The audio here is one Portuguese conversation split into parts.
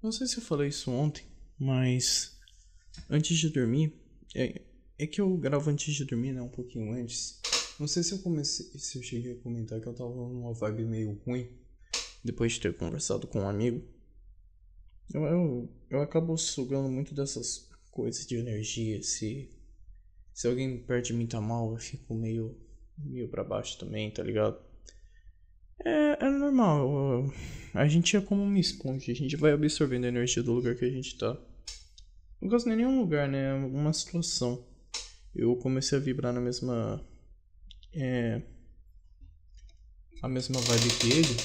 Não sei se eu falei isso ontem, mas antes de dormir, é que eu gravo antes de dormir, né? Um pouquinho antes. Não sei se eu cheguei a comentar que eu tava numa vibe meio ruim depois de ter conversado com um amigo. Eu acabo sugando muito dessas coisas de energia. Se alguém perto de mim tá mal, eu fico meio pra baixo também, tá ligado? É normal. A gente é como uma esponja, a gente vai absorvendo a energia do lugar que a gente tá. Não gosto nem de nenhum lugar, né? É uma situação. Eu comecei a vibrar na mesma. É, a mesma vibe que ele.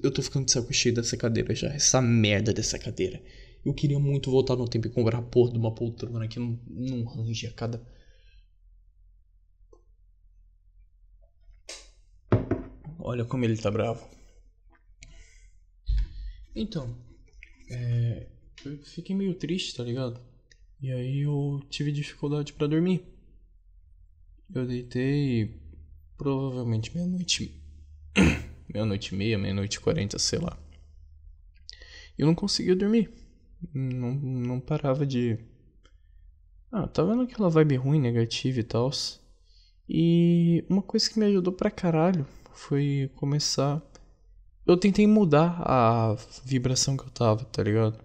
Eu tô ficando de saco cheio dessa cadeira já. Essa merda dessa cadeira. Eu queria muito voltar no tempo e comprar a porra de uma poltrona que não range a cada. Olha como ele tá bravo. Então, eu fiquei meio triste, tá ligado? E aí eu tive dificuldade pra dormir. Eu deitei provavelmente meia-noite. Meia-noite e meia, meia-noite e 40, sei lá. Eu não conseguia dormir. Não parava de. Tava naquela vibe ruim, negativa e tal. E uma coisa que me ajudou pra caralho foi começar. Eu tentei mudar a vibração que eu tava, tá ligado?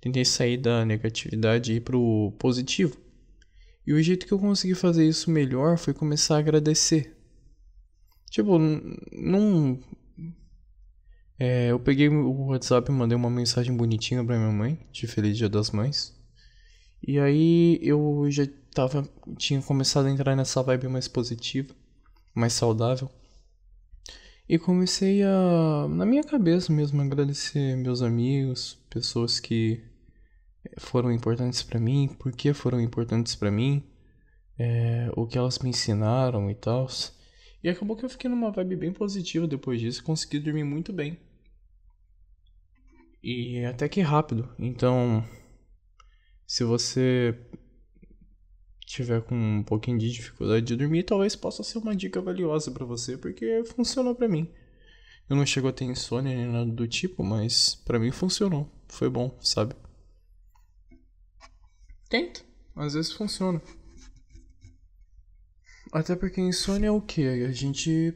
Tentei sair da negatividade e ir pro positivo. E o jeito que eu consegui fazer isso melhor foi começar a agradecer. Tipo, não. Eu peguei o WhatsApp e mandei uma mensagem bonitinha pra minha mãe, de Feliz Dia das Mães. E aí eu já tinha começado a entrar nessa vibe mais positiva, mais saudável. E comecei na minha cabeça mesmo, agradecer meus amigos, pessoas que foram importantes pra mim, por que foram importantes pra mim, o que elas me ensinaram e tal. E acabou que eu fiquei numa vibe bem positiva depois disso, consegui dormir muito bem. E até que rápido. Então, se você tiver com um pouquinho de dificuldade de dormir, talvez possa ser uma dica valiosa pra você, porque funcionou pra mim. Eu não chego a ter insônia nem nada do tipo, mas pra mim funcionou. Foi bom, sabe? Tenta. Às vezes funciona. Até porque insônia é o quê? A gente.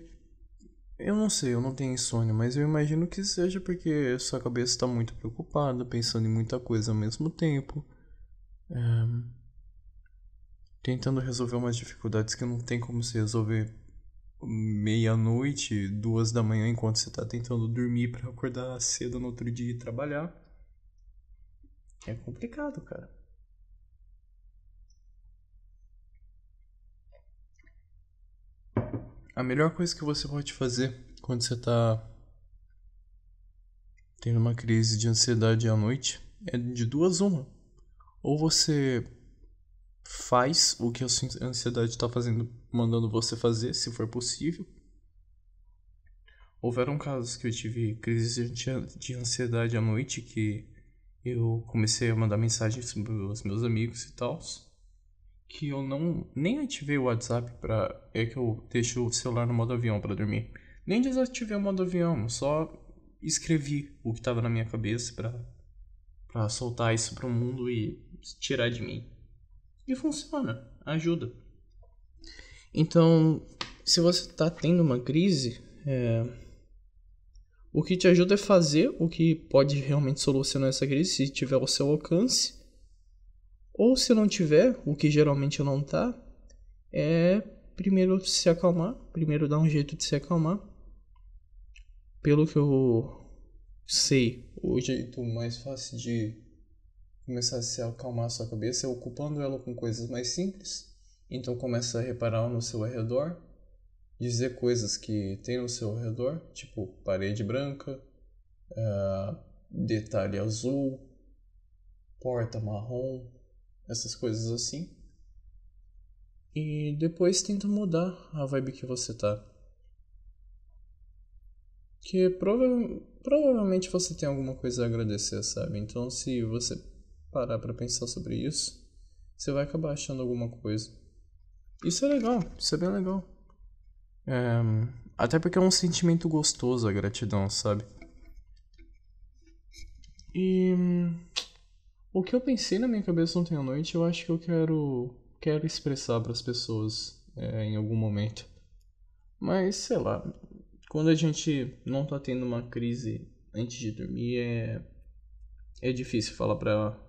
Eu não sei, eu não tenho insônia, mas eu imagino que seja porque sua cabeça tá muito preocupada, pensando em muita coisa ao mesmo tempo. Tentando resolver umas dificuldades que não tem como se resolver meia-noite, 2 da manhã, enquanto você tá tentando dormir pra acordar cedo no outro dia e trabalhar. É complicado, cara. A melhor coisa que você pode fazer quando você tá tendo uma crise de ansiedade à noite é de duas uma. Ou você faz o que a sua ansiedade está fazendo, mandando você fazer, se for possível. Houveram casos que eu tive crises de ansiedade à noite que eu comecei a mandar mensagens pros meus amigos e tal, que eu não nem ativei o WhatsApp para é que eu deixo o celular no modo avião para dormir. Nem desativei o modo avião, só escrevi o que estava na minha cabeça para soltar isso pro mundo e tirar de mim. E funciona, ajuda. Então, se você tá tendo uma crise, o que te ajuda é fazer o que pode realmente solucionar essa crise, se tiver ao seu alcance. Ou se não tiver, o que geralmente não tá, é primeiro se acalmar, primeiro dar um jeito de se acalmar. Pelo que eu sei, o jeito mais fácil de começar a se acalmar a sua cabeça é ocupando ela com coisas mais simples. Então começa a reparar no seu redor, dizer coisas que tem no seu redor, tipo parede branca, detalhe azul, porta marrom, essas coisas assim. E depois tenta mudar a vibe que você tá. Que provavelmente você tem alguma coisa a agradecer, sabe? Então se você parar pra pensar sobre isso, você vai acabar achando alguma coisa. Isso é legal, isso é bem legal. É, até porque é um sentimento gostoso a gratidão, sabe? E o que eu pensei na minha cabeça ontem à noite, eu acho que eu quero expressar para as pessoas em algum momento. Mas, sei lá, quando a gente não tá tendo uma crise antes de dormir, é difícil falar pra ela.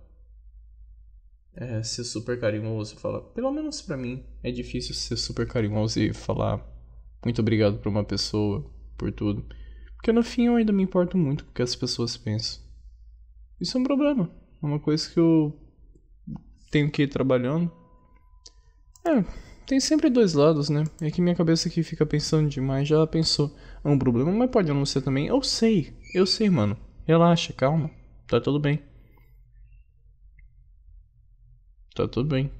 Ser super carinhoso, falar. Pelo menos pra mim, é difícil ser super carinhoso e falar muito obrigado pra uma pessoa, por tudo. Porque no fim eu ainda me importo muito com o que as pessoas pensam. Isso é um problema. É uma coisa que eu tenho que ir trabalhando. Tem sempre dois lados, né? É que minha cabeça aqui fica pensando demais. Já pensou, é um problema, mas pode não ser também. Eu sei, mano. Relaxa, calma. Tá tudo bem. Tá tudo bem.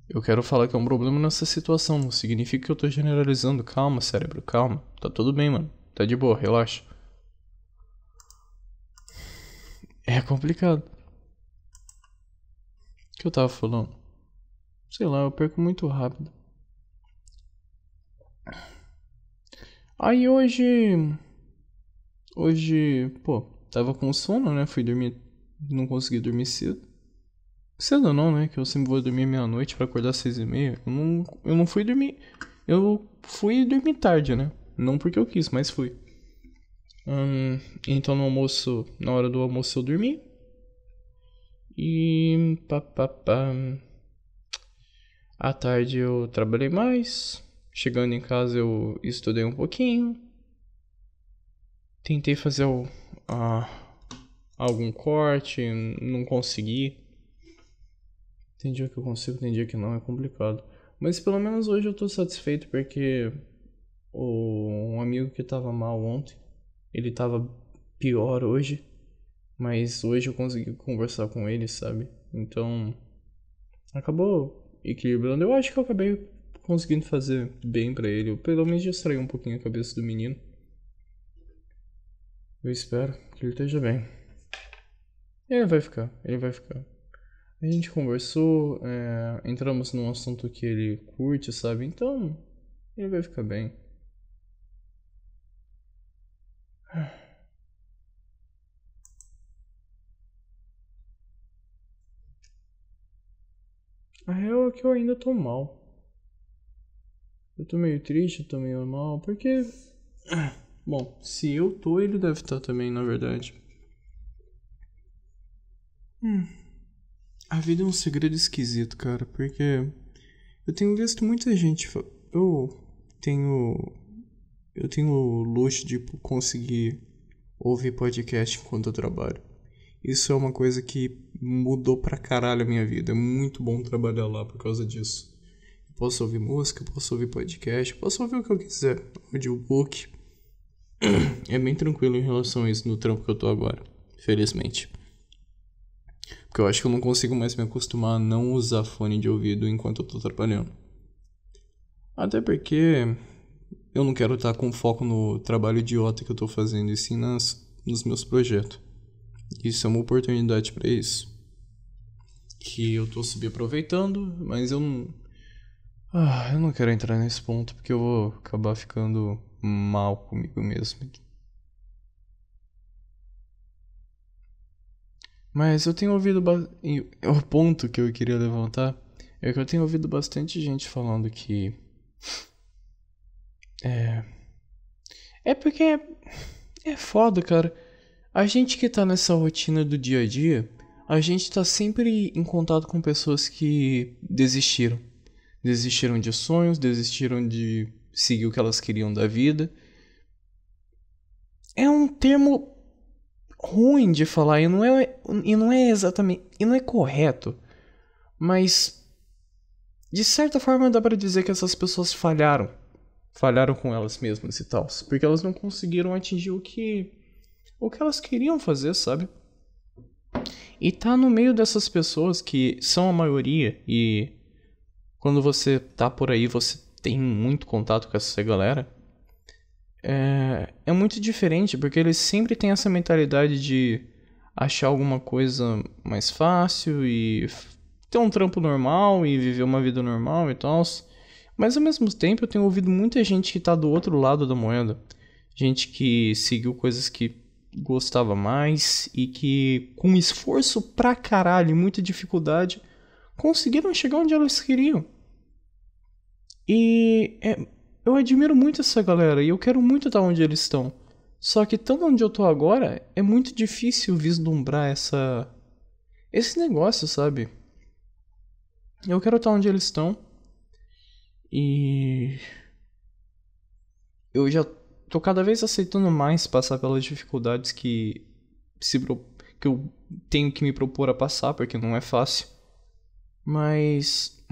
Eu quero falar que é um problema nessa situação. Não significa que eu tô generalizando. Calma, cérebro, calma. Tá tudo bem, mano. Tá de boa, relaxa. É complicado. O que eu tava falando? Sei lá, eu perco muito rápido. Aí hoje. Hoje, pô, tava com sono, né? Fui dormir. Não consegui dormir cedo. Cedo não, né? Que eu sempre vou dormir meia-noite pra acordar às 6:30. Eu não fui dormir. Eu fui dormir tarde, né? Não porque eu quis, mas fui. Então no almoço, na hora do almoço eu dormi. E à tarde eu trabalhei mais. Chegando em casa eu estudei um pouquinho. Tentei fazer algum corte, não consegui. Tem dia que eu consigo, tem dia que não, é complicado. Mas pelo menos hoje eu tô satisfeito porque um amigo que tava mal ontem, ele tava pior hoje. Mas hoje eu consegui conversar com ele, sabe? Então, acabou equilibrando. Eu acho que eu acabei conseguindo fazer bem pra ele. Eu pelo menos distrair um pouquinho a cabeça do menino. Eu espero que ele esteja bem. Ele vai ficar, ele vai ficar. A gente conversou, entramos num assunto que ele curte, sabe? Então, ele vai ficar bem. A real é que eu ainda tô mal. Eu tô meio triste, eu tô meio mal, porque. Bom, se eu tô, ele deve estar também, na verdade. A vida é um segredo esquisito, cara, porque eu tenho visto muita gente. Eu tenho. Eu tenho o luxo de conseguir ouvir podcast enquanto eu trabalho. Isso é uma coisa que mudou pra caralho a minha vida. É muito bom trabalhar lá por causa disso. Eu posso ouvir música, posso ouvir podcast, posso ouvir o que eu quiser. Audiobook. É bem tranquilo em relação a isso no trampo que eu tô agora. Felizmente. Porque eu acho que eu não consigo mais me acostumar a não usar fone de ouvido enquanto eu tô trabalhando. Até porque eu não quero estar com foco no trabalho idiota que eu tô fazendo, e sim nos meus projetos. Isso é uma oportunidade pra isso. Que eu tô subaproveitando, mas eu não. Eu não quero entrar nesse ponto porque eu vou acabar ficando mal comigo mesmo. Mas eu tenho ouvido. O ponto que eu queria levantar é que eu tenho ouvido bastante gente falando que. É porque é foda, cara. A gente que tá nessa rotina do dia a dia, a gente tá sempre em contato com pessoas que desistiram. Desistiram de sonhos, desistiram de seguir o que elas queriam da vida. É um termo ruim de falar e não é exatamente. E não é correto. Mas. De certa forma dá pra dizer que essas pessoas falharam. Falharam com elas mesmas e tal. Porque elas não conseguiram atingir o que elas queriam fazer, sabe? E tá no meio dessas pessoas que são a maioria e quando você tá por aí você tem muito contato com essa galera. É muito diferente porque eles sempre têm essa mentalidade de achar alguma coisa mais fácil e ter um trampo normal e viver uma vida normal e tal. Mas ao mesmo tempo eu tenho ouvido muita gente que tá do outro lado da moeda. Gente que seguiu coisas que gostava mais e que, com esforço pra caralho e muita dificuldade, conseguiram chegar onde elas queriam. E eu admiro muito essa galera e eu quero muito estar onde eles estão. Só que estando onde eu tô agora, é muito difícil vislumbrar esse negócio, sabe? Eu quero estar onde eles estão e eu já tô cada vez aceitando mais passar pelas dificuldades que eu tenho que me propor a passar, porque não é fácil. Mas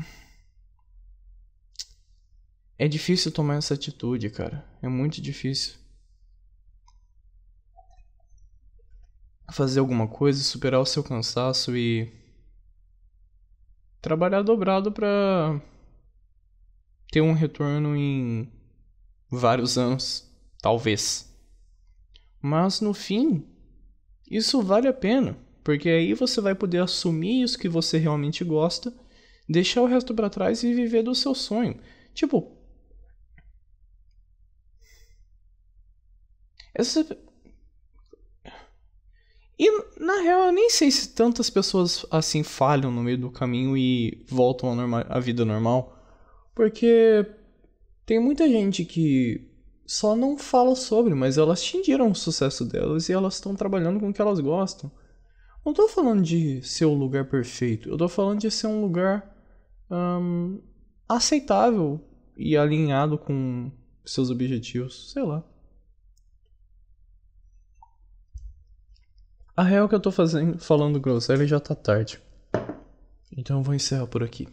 é difícil tomar essa atitude, cara. É muito difícil. Fazer alguma coisa, superar o seu cansaço e trabalhar dobrado pra ter um retorno em vários anos, talvez. Mas no fim, isso vale a pena, porque aí você vai poder assumir isso que você realmente gosta, deixar o resto pra trás e viver do seu sonho. Tipo, essa. E na real eu nem sei se tantas pessoas assim falham no meio do caminho e voltam à vida normal. Porque tem muita gente que só não fala sobre, mas elas atingiram o sucesso delas e elas estão trabalhando com o que elas gostam. Não tô falando de ser o lugar perfeito, eu tô falando de ser um lugar aceitável e alinhado com seus objetivos, sei lá. A real que eu tô falando groselha já tá tarde. Então eu vou encerrar por aqui.